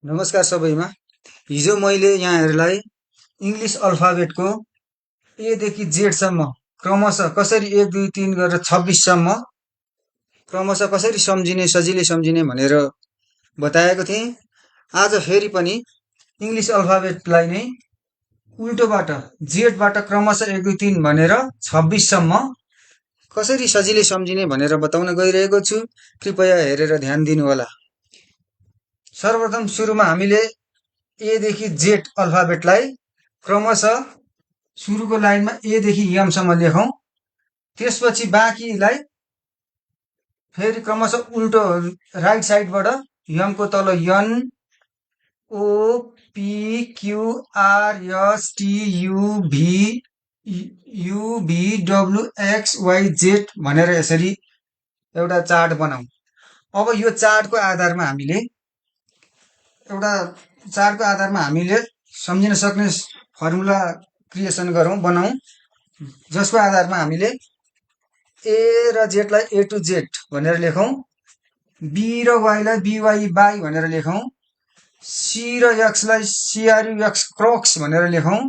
नमस्कार सबैमा। हिजो मैले यहाँहरूलाई इङ्ग्लिस अल्फाबेटको ए देखि जेडसम्म क्रमशः कसरी 1 2 3 गरेर 26 सम्म क्रमशः कसरी सम्झिने सजिलै सम्झिने भनेर बताएको थिएँ। आज फेरि पनि इङ्ग्लिस अल्फाबेटलाई नै उल्टोबाट जेडबाट क्रमशः 1 2 3 भनेर 26 सम्म कसरी सजिलै सम्झिने भनेर बताउन गइरहेको छु। कृपया हेरेर ध्यान दिनुहोला। सर्वप्रथम सुरुमा हामीले ए देखि जेड अल्फाबेटलाई क्रमशः सुरुको लाइनमा ए देखि यमसम्म लेखौँ। त्यसपछि बाँकीलाई फेरि क्रमशः उल्टो राइट साइडबाट यमको तल N O P Q R S T U V W X Y Z भनेर यसरी एउटा चार्ट बनाऊ। अब यो चार्टको आधारमा हामीले सम्झिन सक्ने फर्मुला क्रिएसन गरौँ, बनाऊ, जसको आधारमा हामीले ए र जेडलाई ए टु जेड भनेर लेखौँ, बी र वाईलाई बिवाई बाई भनेर लेखौँ, सी र एक्सलाई सिआरयुएक्स क्रक्स भनेर लेखौँ,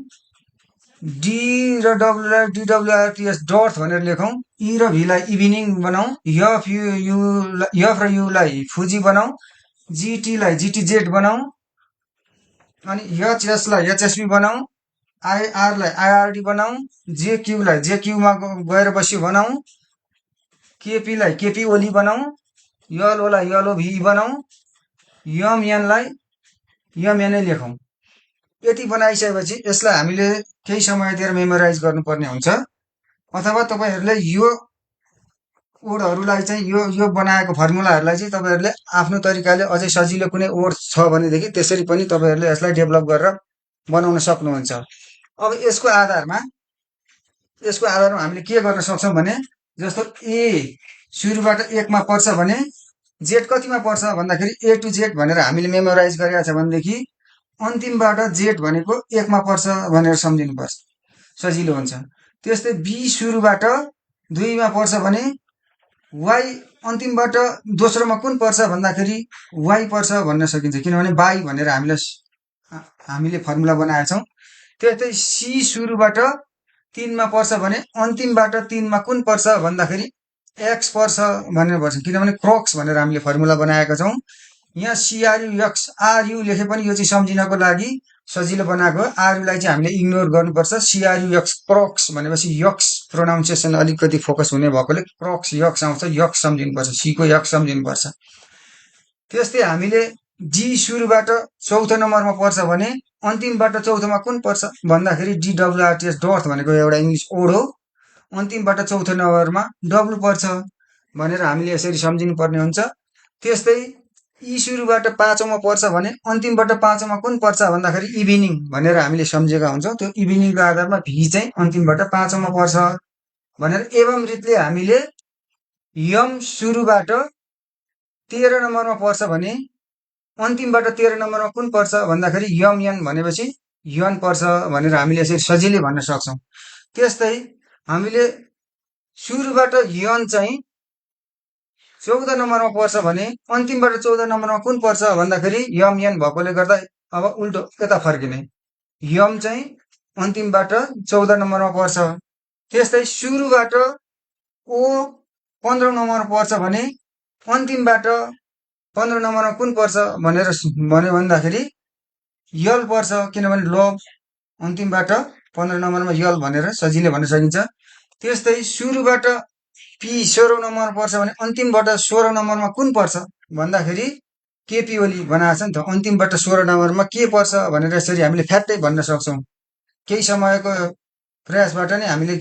डी र डब्लुलाई डिडब्लुआरटिएस डर्थ भनेर लेखौँ, ई र भीलाई इभिनिङ बनाऊ, एफ र युलाई फुजी बनाऊ, जीटीलाई जीटीजेड बनाऊ, अनि एचएसलाई एचएसबी बनाऊ, आईआरलाई आईआरडी बनाऊ, जेक्यूलाई जेक्यूमा गएर बसी बनाऊ, केपीलाई केपी ओली बनाऊ, यलओलाई यलओभी बनाऊ, यमएनलाई यमएनै लेखौँ। यति बनाइसकेपछि यसलाई हामीले केही समय दिएर मेमोराइज गर्नुपर्ने हुन्छ, अथवा तपाईँहरूले यो ओडहरूलाई चाहिँ यो बनाएको फर्मुलाहरूलाई चाहिँ तपाईँहरूले आफ्नो तरिकाले अझै सजिलो कुनै ओड छ भनेदेखि त्यसरी पनि तपाईँहरूले यसलाई डेभलप गरेर बनाउन सक्नुहुन्छ। अब यसको आधारमा हामीले के गर्न सक्छौँ भने, जस्तो ए सुरुबाट 1 मा पर्छ भने जेड कतिमा पर्छ भन्दाखेरि ए टु जेड भनेर हामीले मेमोराइज गरेका छ भनेदेखि अन्तिमबाट जेड भनेको 1 मा पर्छ भनेर सम्झिनुपर्छ, सजिलो हुन्छ। त्यस्तै बी सुरुबाट 2 मा पर्छ भने वाई अन्तिमबाट दोस्रोमा कुन पर्छ भन्दाखेरि वाई पर्छ भन्न सकिन्छ, किनभने बाई भनेर हामीले फर्मुला बनाएका छौँ। त्यस्तै सी सुरुबाट 3 मा पर्छ भने अन्तिमबाट 3 मा कुन पर्छ भन्दाखेरि एक्स पर्छ भनेर भन्छ, किनभने क्रक्स भनेर हामीले फर्मुला बनाएका छौँ। यहाँ सिआरयुएक्स आरयु लेखे पनि यो चाहिँ सम्झिनको लागि सजिलो बनाएको, आरयुलाई चाहिँ हामीले इग्नोर गर्नुपर्छ। सिआरयुएक्स क्रक्स भनेपछि यक्स प्रोनाउन्सिएसन अलिकति फोकस हुने भएकोले क्रक्स यक्स आउँछ, यक्स सम्झिनुपर्छ, सीको यक्स सम्झिनुपर्छ। त्यस्तै हामीले डी सुरुबाट 4थो नम्बरमा पर्छ भने अन्तिमबाट 4थोमा कुन पर्छ भन्दाखेरि डिडब्लुआरटिएस डर्थ भनेको एउटा इङ्ग्लिस ओड हो, अन्तिमबाट 4थो नम्बरमा डब्लु पर्छ भनेर हामीले यसरी सम्झिनु पर्ने हुन्छ। त्यस्तै ई सुरुबाट 5औँमा पर्छ भने अन्तिमबाट 5औँमा कुन पर्छ भन्दाखेरि इभिनिङ भनेर हामीले सम्झेका हुन्छौँ। त्यो इभिनिङको आधारमा भी चाहिँ अन्तिमबाट 5औँमा पर्छ भनेर एवं रीतले हामीले यम सुरुबाट 13 नम्बरमा पर्छ भने अन्तिमबाट 13 नम्बरमा कुन पर्छ भन्दाखेरि यमएन भनेपछि यन पर्छ भनेर हामीले यसरी सजिलै भन्न सक्छौँ। त्यस्तै हामीले सुरुबाट यन चाहिँ 14 नम्बरमा पर्छ भने अन्तिमबाट 14 नम्बरमा कुन पर्छ भन्दाखेरि यमएन भएकोले गर्दा अब उल्टो यता फर्किने, यम चाहिँ अन्तिमबाट 14 नम्बरमा पर्छ। त्यस्तै सुरुबाट ओ 15 नम्बरमा पर्छ भने अन्तिमबाट 15 नम्बरमा कुन पर्छ भन्यो भन्दाखेरि यल पर्छ, किनभने लभ अन्तिमबाट 15 नम्बरमा यल भनेर सजिलै भन्न सकिन्छ। त्यस्तै सुरुबाट पी 16 नम्बरमा पर्छ भने अन्तिमबाट 16 नम्बरमा कुन पर्छ भन्दाखेरि केपी ओली बनाएको छ नि त, अन्तिमबाट 16 नम्बरमा के पर्छ भनेर यसरी हामीले फ्याट्टै भन्न सक्छौँ। केही समयको प्रयासबाट नै हामीले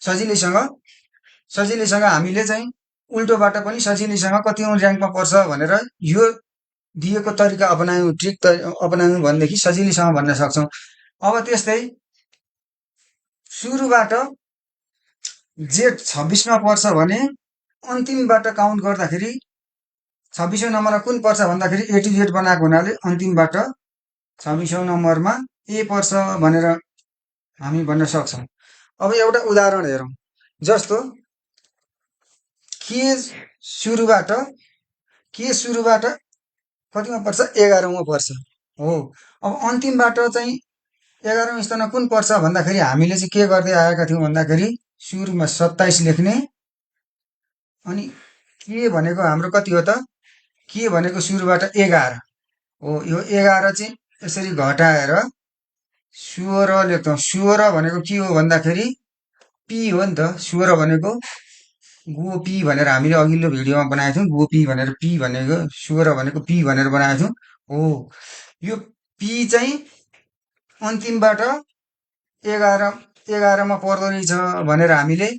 सजिलैसँग हामीले चाहिँ उल्टोबाट पनि सजिलैसँग कतिौं र्याङ्कमा पर्छ भनेर यो दिएको तरिका अपनायौँ, ट्रिक अपनायौँ भनेदेखि सजिलैसँग भन्न सक्छौँ। अब त्यस्तै सुरुबाट जेड 26 मा पर्छ भने अन्तिमबाट काउन्ट गर्दाखेरि 26औं नम्बरमा कुन पर्छ भन्दाखेरि ए टु जेड बनाएको हुनाले अन्तिमबाट 26औं नम्बरमा ए पर्छ भनेर हामी भन्न सक्छौँ। अब एउटा उदाहरण हेरौँ, जस्तो के सुरुबाट कतिमा पर्छ 11औँमा पर्छ हो। अब अन्तिमबाट चाहिँ 11औँ स्थानमा कुन पर्छ भन्दाखेरि हामीले चाहिँ के गर्दै आएका थियौँ भन्दाखेरि सुरुमा 27 लेख्ने, अनि के भनेको हाम्रो कति हो त, के भनेको सुरुबाट 11 हो। यो 11 चाहिँ यसरी घटाएर 16 लेख्छौँ। 16 भनेको के हो भन्दाखेरि पी हो नि त। 16 भनेको गोपी भनेर हामीले अघिल्लो भिडियोमा बनाएको थियौँ। गोपी भनेर पी भनेको, 16 भनेको पी भनेर बनाएको थियौँ हो। यो पी चाहिँ अन्तिमबाट 11मा पर्दो रहेछ भनेर हामीले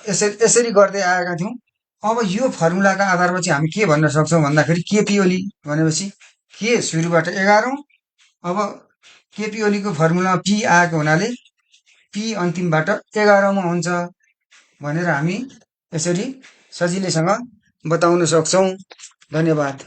यसरी यसरी गर्दै आएका थियौँ। अब यो फर्मुलाका आधारमा चाहिँ हामी के भन्न सक्छौँ भन्दाखेरि केपी ओली भनेपछि के सुरुबाट 11औँ, अब केपी ओलीको फर्मुलामा पी आएको हुनाले पी अन्तिमबाट 11औँमा हुन्छ भनेर हामी यसरी सजिलैसँग बताउन सक्छौँ। धन्यवाद।